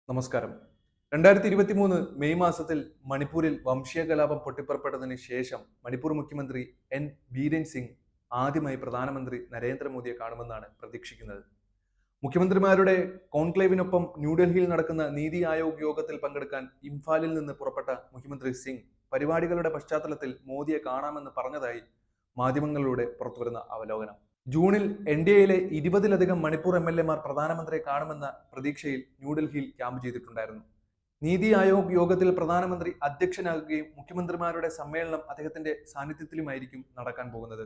നമസ്കാരം. 2023 മെയ് മാസത്തിൽ മണിപ്പൂരിൽ വംശീയ കലാപം പൊട്ടിപ്പുറപ്പെട്ടതിന് ശേഷം മണിപ്പൂർ മുഖ്യമന്ത്രി എൻ ബീരൻ സിംഗ് ആദ്യമായി പ്രധാനമന്ത്രി നരേന്ദ്രമോദിയെ കാണുമെന്നാണ് പ്രതീക്ഷിക്കുന്നത്. മുഖ്യമന്ത്രിമാരുടെ കോൺക്ലേവിനൊപ്പം ന്യൂഡൽഹിയിൽ നടക്കുന്ന നീതി ആയോഗ് യോഗത്തിൽ പങ്കെടുക്കാൻ ഇംഫാലിൽ നിന്ന് പുറപ്പെട്ട മുഖ്യമന്ത്രി സിംഗ് പരിപാടികളുടെ പശ്ചാത്തലത്തിൽ മോദിയെ കാണാമെന്ന് പറഞ്ഞതായി മാധ്യമങ്ങളിലൂടെ പുറത്തുവരുന്ന അവലോകനം. ജൂണിൽ NDAയിലെ 20-ലധികം മണിപ്പൂർ MLAമാർ പ്രധാനമന്ത്രിയെ കാണുമെന്ന പ്രതീക്ഷയിൽ ന്യൂഡൽഹിയിൽ ക്യാമ്പ് ചെയ്തിട്ടുണ്ടായിരുന്നു. നീതി ആയോഗ് യോഗത്തിൽ പ്രധാനമന്ത്രി അധ്യക്ഷനാകുകയും മുഖ്യമന്ത്രിമാരുടെ സമ്മേളനം അദ്ദേഹത്തിന്റെ സാന്നിധ്യത്തിലുമായിരിക്കും നടക്കാൻ പോകുന്നത്.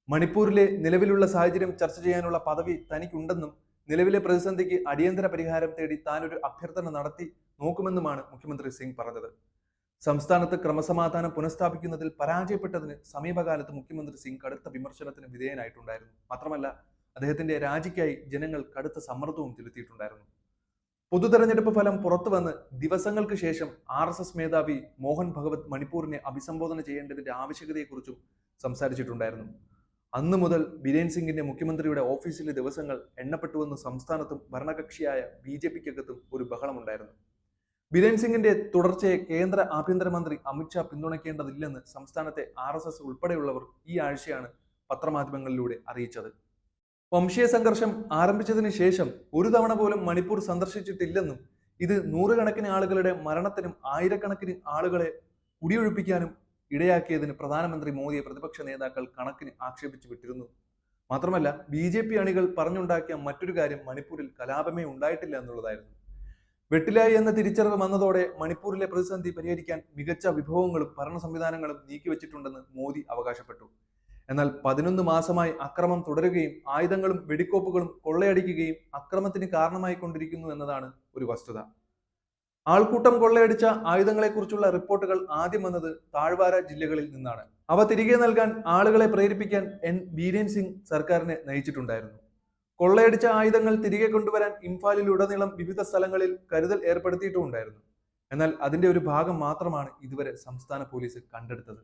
മണിപ്പൂരിലെ നിലവിലുള്ള സാഹചര്യം ചർച്ച ചെയ്യാനുള്ള പദവി തനിക്കുണ്ടെന്നും നിലവിലെ പ്രതിസന്ധിക്ക് അടിയന്തര പരിഹാരം തേടി താനൊരു അഭ്യർത്ഥന നടത്തി നോക്കുമെന്നുമാണ് മുഖ്യമന്ത്രി സിംഗ് പറഞ്ഞത്. സംസ്ഥാനത്ത് ക്രമസമാധാനം പുനഃസ്ഥാപിക്കുന്നതിൽ പരാജയപ്പെട്ടതിന് സമീപകാലത്ത് മുഖ്യമന്ത്രി സിംഗ് കടുത്ത വിമർശനത്തിന് വിധേയനായിട്ടുണ്ടായിരുന്നു. മാത്രമല്ല, അദ്ദേഹത്തിന്റെ രാജിക്കായി ജനങ്ങൾ കടുത്ത സമ്മർദ്ദവും ചെലുത്തിയിട്ടുണ്ടായിരുന്നു. പൊതു തെരഞ്ഞെടുപ്പ് ഫലം പുറത്തുവന്ന് ദിവസങ്ങൾക്ക് ശേഷം RSS മേധാവി മോഹൻ ഭഗവത് മണിപ്പൂരിനെ അഭിസംബോധന ചെയ്യേണ്ടതിന്റെ ആവശ്യകതയെക്കുറിച്ചും സംസാരിച്ചിട്ടുണ്ടായിരുന്നു. അന്നു മുതൽ ബിരേൻ സിംഗിന്റെ മുഖ്യമന്ത്രിയുടെ ഓഫീസിലെ ദിവസങ്ങൾ എണ്ണപ്പെട്ടുവെന്ന് സംസ്ഥാനത്തും ഭരണകക്ഷിയായ BJPക്കകത്തും ഒരു ബഹളമുണ്ടായിരുന്നു. ബിരേൻ സിംഗിന്റെ തുടർച്ചയെ കേന്ദ്ര ആഭ്യന്തരമന്ത്രി അമിത്ഷാ പിന്തുണയ്ക്കേണ്ടതില്ലെന്ന് സംസ്ഥാനത്തെ RSS ഉൾപ്പെടെയുള്ളവർ ഈ ആഴ്ചയാണ് പത്രമാധ്യമങ്ങളിലൂടെ അറിയിച്ചത്. വംശീയ സംഘർഷം ആരംഭിച്ചതിന് ശേഷം ഒരു തവണ പോലും മണിപ്പൂർ സന്ദർശിച്ചിട്ടില്ലെന്നും ഇത് നൂറുകണക്കിന് ആളുകളുടെ മരണത്തിനും ആയിരക്കണക്കിന് ആളുകളെ കുടിയൊഴിപ്പിക്കാനും ഇടയാക്കിയതിന് പ്രധാനമന്ത്രി മോദിയെ പ്രതിപക്ഷ നേതാക്കൾ കണക്കിന് ആക്ഷേപിച്ചു വിട്ടിരുന്നു. മാത്രമല്ല, BJP അണികൾ പറഞ്ഞുണ്ടാക്കിയ മറ്റൊരു കാര്യം മണിപ്പൂരിൽ കലാപമേ ഉണ്ടായിട്ടില്ല എന്നുള്ളതായിരുന്നു. വെട്ടിലായി എന്ന തിരിച്ചറിവ് വന്നതോടെ മണിപ്പൂരിലെ പ്രതിസന്ധി പരിഹരിക്കാൻ മികച്ച വിഭവങ്ങളും ഭരണ സംവിധാനങ്ങളും നീക്കിവെച്ചിട്ടുണ്ടെന്ന് മോദി അവകാശപ്പെട്ടു. എന്നാൽ 11 മാസമായി അക്രമം തുടരുകയും ആയുധങ്ങളും വെടിക്കോപ്പുകളും കൊള്ളയടിക്കുകയും അക്രമത്തിന് കാരണമായി കൊണ്ടിരിക്കുന്നു എന്നതാണ് ഒരു വസ്തുത. ആൾക്കൂട്ടം കൊള്ളയടിച്ച ആയുധങ്ങളെക്കുറിച്ചുള്ള റിപ്പോർട്ടുകൾ ആദ്യം വന്നത് താഴ്വാര ജില്ലകളിൽ നിന്നാണ്. അവ തിരികെ നൽകാൻ ആളുകളെ പ്രേരിപ്പിക്കാൻ എൻ ബീരേൻ സിംഗ് സർക്കാരിനെ നയിച്ചിട്ടുണ്ടായിരുന്നു. കൊള്ളയടിച്ച ആയുധങ്ങൾ തിരികെ കൊണ്ടുവരാൻ ഇംഫാലിലുടനീളം വിവിധ സ്ഥലങ്ങളിൽ കരുതൽ ഏർപ്പെടുത്തിയിട്ടുണ്ടായിരുന്നു. എന്നാൽ അതിന്റെ ഒരു ഭാഗം മാത്രമാണ് ഇതുവരെ സംസ്ഥാന പോലീസ് കണ്ടെടുത്തത്.